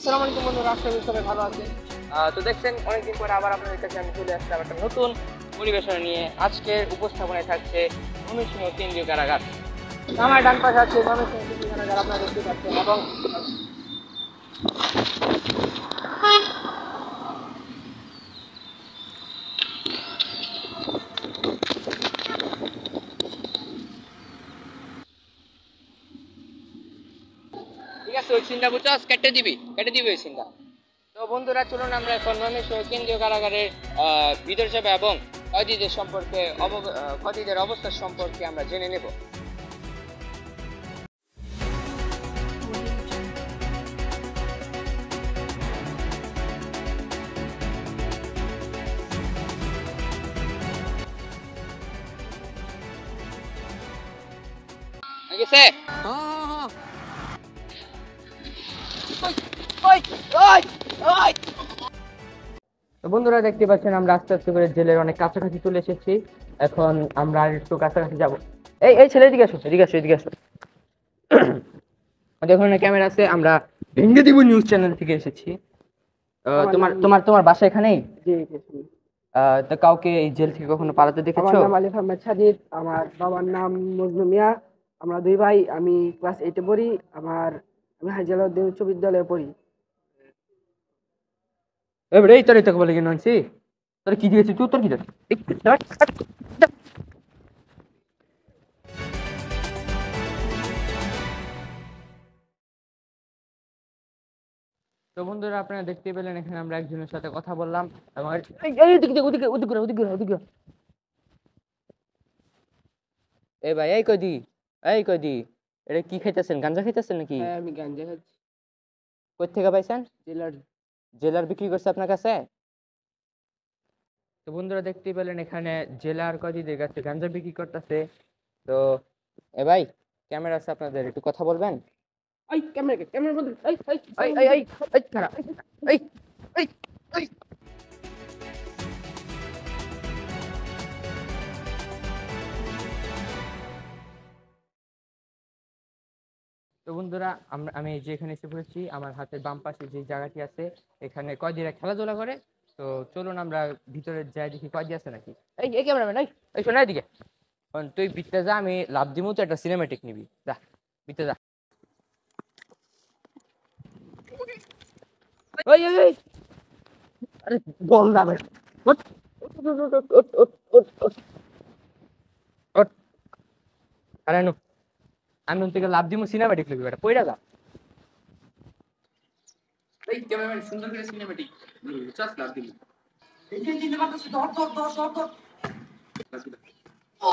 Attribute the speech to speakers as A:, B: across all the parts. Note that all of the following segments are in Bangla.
A: আসসালামু আলাইকুম বন্ধুরা, আশা করি সবাই ভালো আছেন। তো দেখছেন অনেকদিন পরে আবার আপনাদের কাছে আমি চলে আসলাম একটা নতুন পরিবেশনা নিয়ে। আজকের উপস্থাপনায় থাকছে ময়মনসিংহ কেন্দ্রীয় কারাগার। আমার ডান পাশে আছে ময়মনসিংহ কেন্দ্রীয় কারাগার, আপনারা দেখতে পাচ্ছেন। এবং ঠিক আছে, ওই চিন্তা বুঝছো, কেটে দিবি ওই চিন্তা। তো বন্ধুরা, চলুন আমরা এখন ময়মনসিংহ কেন্দ্রীয় কারাগারের ভিতর যাবে এবং কয়েদিদের সম্পর্কে কয়েদিদের অবস্থা সম্পর্কে আমরা জেনে নেব। গেছে তো বন্ধুরা, দেখতে পাচ্ছেন আমরা আস্তে আস্তে করে জেলের অনেক কাছাকাছি চলে এসেছি। এখন আমরা আর একটু কাছাকাছি যাব। এই ছেলে, এদিকে আসো, এদিকে আসো। দেখুন ক্যামেরা আছে, আমরা ভেঙ্গে দিব নিউজ চ্যানেল থেকে এসেছি। তোমার তোমার তোমার বাসা এখানেই? তো কাউকে এই জেল থেকে কখনো পালাতে দেখেছো?
B: আমার নাম আলিফ আহমেদ সাজিদ, আমার বাবার নাম মজনু মিয়া। আমরা দুই ভাই, আমি ক্লাস 8 এ পড়ি। আমি হাজিয়ালাউদ্দিন উচ্চ বিদ্যালয়ে পড়ি।
A: এবারে এই তোর বলে কেন আনছি? তোর কি দিয়েছি তুই? তোর কি দিয়েছি? তো বন্ধুরা, আপনারা দেখতে পেলেন এখানে আমরা একজনের সাথে কথা বললাম এবং এই ভাই, এই কদি এটা কি খাইতেছেন? গাঞ্জা খাইতেছেন নাকি?
B: হ্যাঁ, আমি গাঞ্জা খাচ্ছি।
A: কই থেকে পাইছেন?
B: জেলার
A: বিক্রি করছে আপনার কাছে? তো বন্ধুরা, দেখতে পেলেন এখানে জেলার কদিদের কাছে গাঞ্জা বিক্রি করতেছে। তো এ ভাই, ক্যামেরা আছে আপনাদের, একটু কথা বলবেন?
B: ক্যামেরা বন্ধ।
A: খারাপ। এই এই এই তো বন্ধুরা, আমি যেখানে এসে পড়েছি, আমার হাতের বাম পাশে যে জায়গাটি আছে, এখানে কয়েদিরা খেলাধুলা করে। তো চলুন আমরা ভিতরে যাই, দেখি কয়েদি আছে নাকি। এই ক্যামেরাম্যান, এই শোনা এদিকে। তুই ভিতরে যা, আমি লাভ দিমু, তো একটা সিনেমেটিক নিবি। যা ভিতরে যা। আরে বল না ভাই। আরে নো, আমি থেকে লাভ দিমু, সিনেমেটিক লিখবি, এটা কইরা যা। এই ক্যামেরাম্যান, সুন্দর করে সিনেমেটিক চাস লাভ দিমু। এই যে দিতে পারছিস, ধর। ও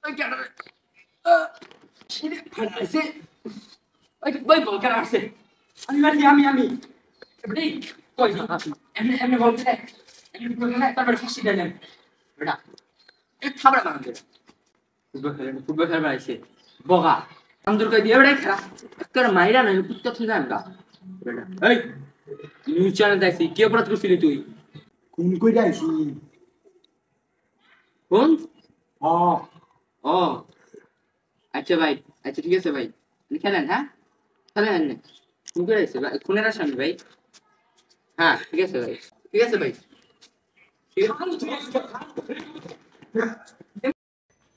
A: এই ক্যামেরা ছিড়ে ফাটাইছে। ভাই বল কেন আসছে? আমি এই কই এমনি বলছে, এমনি বলছে না, তারপরে ফাঁসি দিলেন বেটা। এক থাবড়া মারন দে। ফুটবল খেলবার আইছে বগা আন্দর কই দিয়ে বেটা খেলা একটা মাইরা না কুত্তা থুই না বেটা। এই নিউজ চ্যানেল দেখছি, কি অপরাধ করছিলি তুই?
C: কোন কই যাইছি?
A: কোন?
C: ও
A: ও আচ্ছা ভাই, আচ্ছা ঠিক আছে ভাই, খেলেন। হ্যাঁ খেলেন। কোন করে আইছে ভাই? খুনের আসামি ভাই? হ্যাঁ ঠিক আছে ভাই, ঠিক আছে ভাই।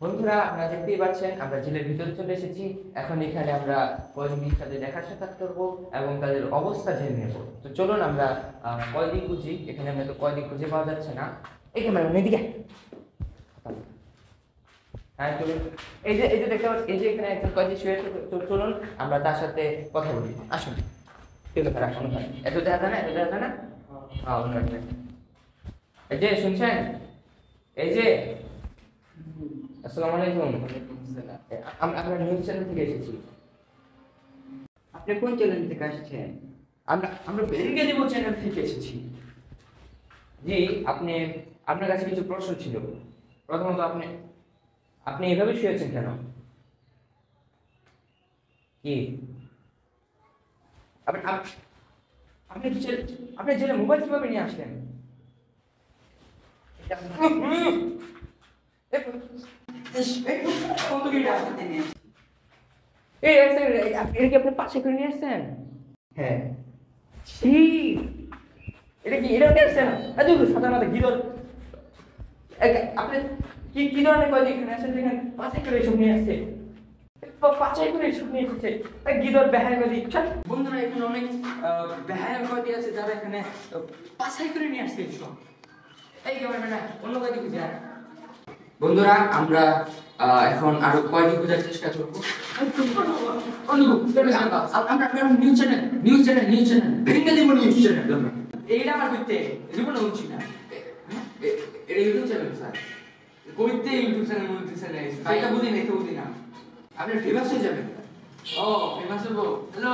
A: বন্ধুরা, আপনারা দেখতেই পাচ্ছেন আমরা জেলের ভিতরে চলে এসেছি। এখন এখানে আমরা কয়েদিদের সাথে দেখা সাক্ষাৎ করবো এবং তাদের অবস্থা জেনে নেব। তো চলুন আমরা কয়েদি খুঁজি। এখানে আমরা তো কয়েদি খুঁজে পাওয়া যাচ্ছে না। এই ক্যামেরা এদিকে। হ্যাঁ চলুন। এই যে দেখতে পাচ্ছি, এই যে এখানে একজন কয়েদি শুয়ে আছে। চলুন আমরা তার সাথে কথা বলি, আসুন। ঠিক আছে, রাখুন। এত দেখা না হ্যাঁ অন্য। এই যে শুনছেন, এই যে আসসালামু আলাইকুম। আমরা নিউজ চ্যানেল থেকে এসেছি।
C: আপনি কোন চ্যানেল থেকে আসছেন?
A: আমরা ভেঙ্গে দিব চ্যানেল থেকে এসেছি। জি, আপনার কাছে কিছু প্রশ্ন ছিল। প্রথমত, আপনি এভাবে শুয়েছেন কেন? কি আপনি জেলে মোবাইল কিভাবে নিয়ে আসলেন? এটা কি আপনি পাশে করে নিয়ে আসছেন?
C: হ্যাঁ।
A: ছি, এটা কি এটা নিয়ে আসছেন? সাদা মাথা গিদর। আপনি কি কি ধরনের কয়দি এখানে আসেন দেখেন পাশে করে এসব নিয়ে আসছে, পাঁচাই করে এসব নিয়ে এসেছে গিদর বেহায় কয়দি। বন্ধুরা এখানে অনেক বেহায় কয়দি আছে যারা এখানে পাশাই করে নিয়ে আসছে এসব। এই ক্যামেরাম্যান অন্য কয়দি খুঁজে আন। বন্ধুরা আমরা এখন আরো কয়দি খোঁজার চেষ্টা করবো। আমরা নিউজ চ্যানেল ভেঙে দিব নিউজ চ্যানেল। এইটা আমার করতে জীবনে হচ্ছি না, এটা ইউটিউব চ্যানেল স্যার, কইতে ইউটিউব চ্যানেল এটা বুঝি না, এটা বুঝি না। আপনি ফেমাস হয়ে যাবেন। ও ফেমাস হবো। হ্যালো,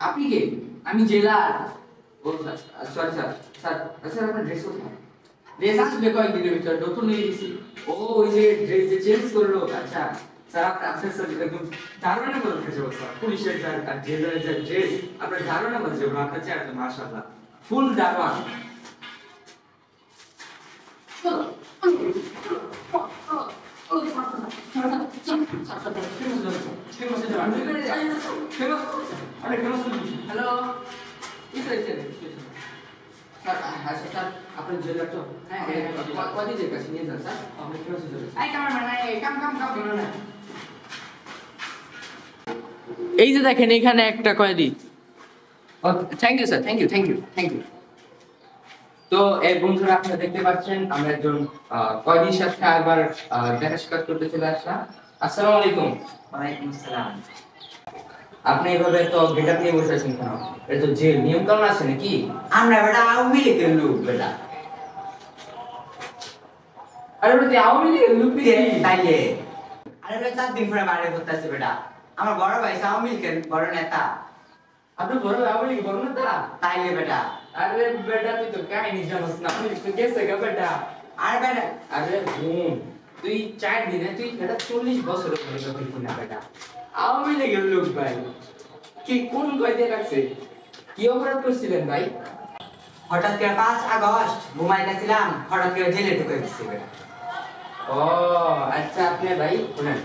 A: আপনি কে? আমি জেলার। ও সরি স্যার, স্যার আপনার ড্রেস কোথায়? ড্রেস আসবে কয়েকদিনের ভিতরে, নতুন নিয়ে দিছি। ও ওই যে ড্রেস যে চেঞ্জ করলো। আচ্ছা স্যার আপনার স্যার একদম ধারণা বলে গেছে স্যার, পুলিশের আর জেলার যে ড্রেস আপনার ধারণা বলে যে আপনার চেয়ার তো মাশাআল্লাহ ফুল ধারণা। হ্যালো স্যার, আচ্ছা স্যার আপনার জেলার তো হ্যাঁ কদিনের কাছে নিয়ে যান স্যার, আপনি ফেমাস হয়ে যাবেন। এই যে দেখেন এখানে একটা কয়েদি। Thank you sir, thank you. তো এই বন্ধুরা আপনারা দেখতে পাচ্ছেন আমরা একজন কয়েদির সাথে আবার দেখা সাক্ষাৎ করতে চলে আসলাম। আসসালামু আলাইকুম।
C: ওয়ালাইকুম আসসালাম।
A: আপনি এভাবে তো গেটআপ নিয়ে বসে আছেন কেন? এটা তো যে নিয়ম কানুন আছে নাকি?
C: আমরা বেটা আওয়ামী লীগের লোক বেটা।
A: আরে বেটা আওয়ামী লীগের লোক
C: তাইলে আরে বেটা 4 দিন পরে বাইরে করতেছে বেটা। আমার বড় ভাই আওয়ামী লীগের বড় নেতা।
A: আপনি বড় আওয়ামী লীগ বড় নেতা?
C: তাইলে বেটা।
A: আরে বেটা তুই তো কাহিনী জানিস না, তুই তো গেছে গা বেটা।
C: আরে বেটা
A: আরে বোন তুই 4 দিনে তুই বেটা 40 বছর হয়ে গেল তুই না বেটা আওয়ামী লীগের লোক ভাই। কি কোন কয়দিন রাখছে? কি অপরাধ করছিলেন ভাই?
C: হঠাৎ করে 5 আগস্ট ঘুমাইতেছিলাম, হঠাৎ করে জেলে ঢুকে গেছি বেটা।
A: ও আচ্ছা আপনি ভাই শুনেন,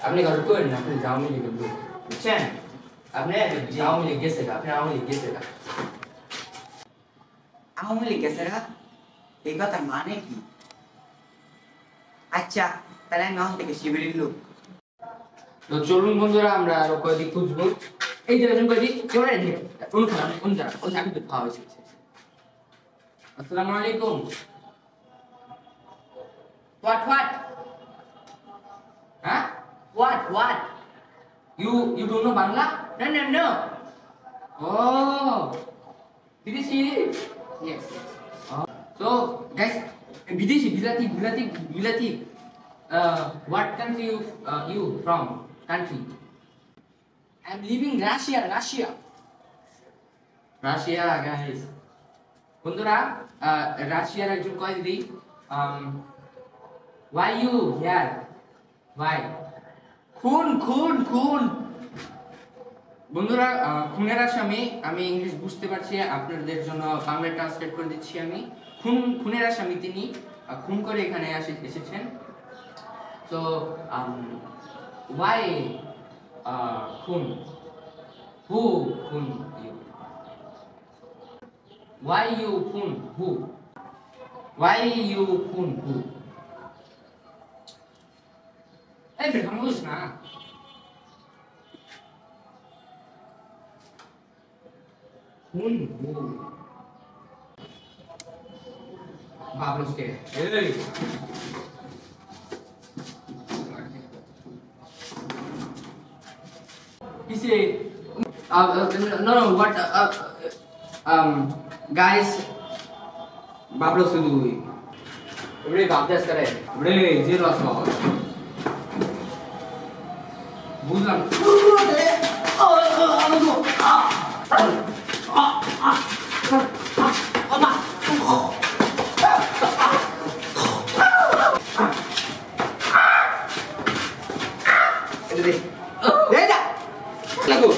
A: আপনি ঘর করেন না, আপনি আওয়ামী লীগের লোক বুঝছেন? আপনি আওয়ামী লীগ গেছে গা, আপনি আওয়ামী লীগ গেছে গা।
C: আওয়ামী লীগ গেছে না? এই কথা মানে কি? আচ্ছা তাহলে আমি এখন থেকে শিবিরের লোক।
A: তো চলুন বন্ধুরা আমরা আরো কয়েকদিন খুঁজবো। এই যে একজন কয়েদি কেমন আছে? কোন জায়গা তো খাওয়া হয়েছে। আসসালামু আলাইকুম। What? Huh? What? You don't know Bangla? No. Oh, Bideshi. Yes. So guys, Bideshi, Bilati. What country you from? Country? I'm living Russia, guys. বন্ধুরা রাশিয়ার একজন কয়েদি। Why you here? Why? খুন বন্ধুরা খুনের আসামি, আমি ইংলিশ বুঝতে পারছি, আপনাদের জন্য বাংলা ট্রান্সলেট করে দিচ্ছি আমি। খুনের আসামি তিনি খুন করে এখানে এসেছেন। তো why খুন? Who খুন you? Why you খুন? Who? Why you খুন? Who? এই বেটা বুঝ না। খুন who? ভাবলস কে? এই কিসে? No, what? Guys, Bablo Sudui. Really, Babdas correct. Really, zero small. Buzan. Lagu.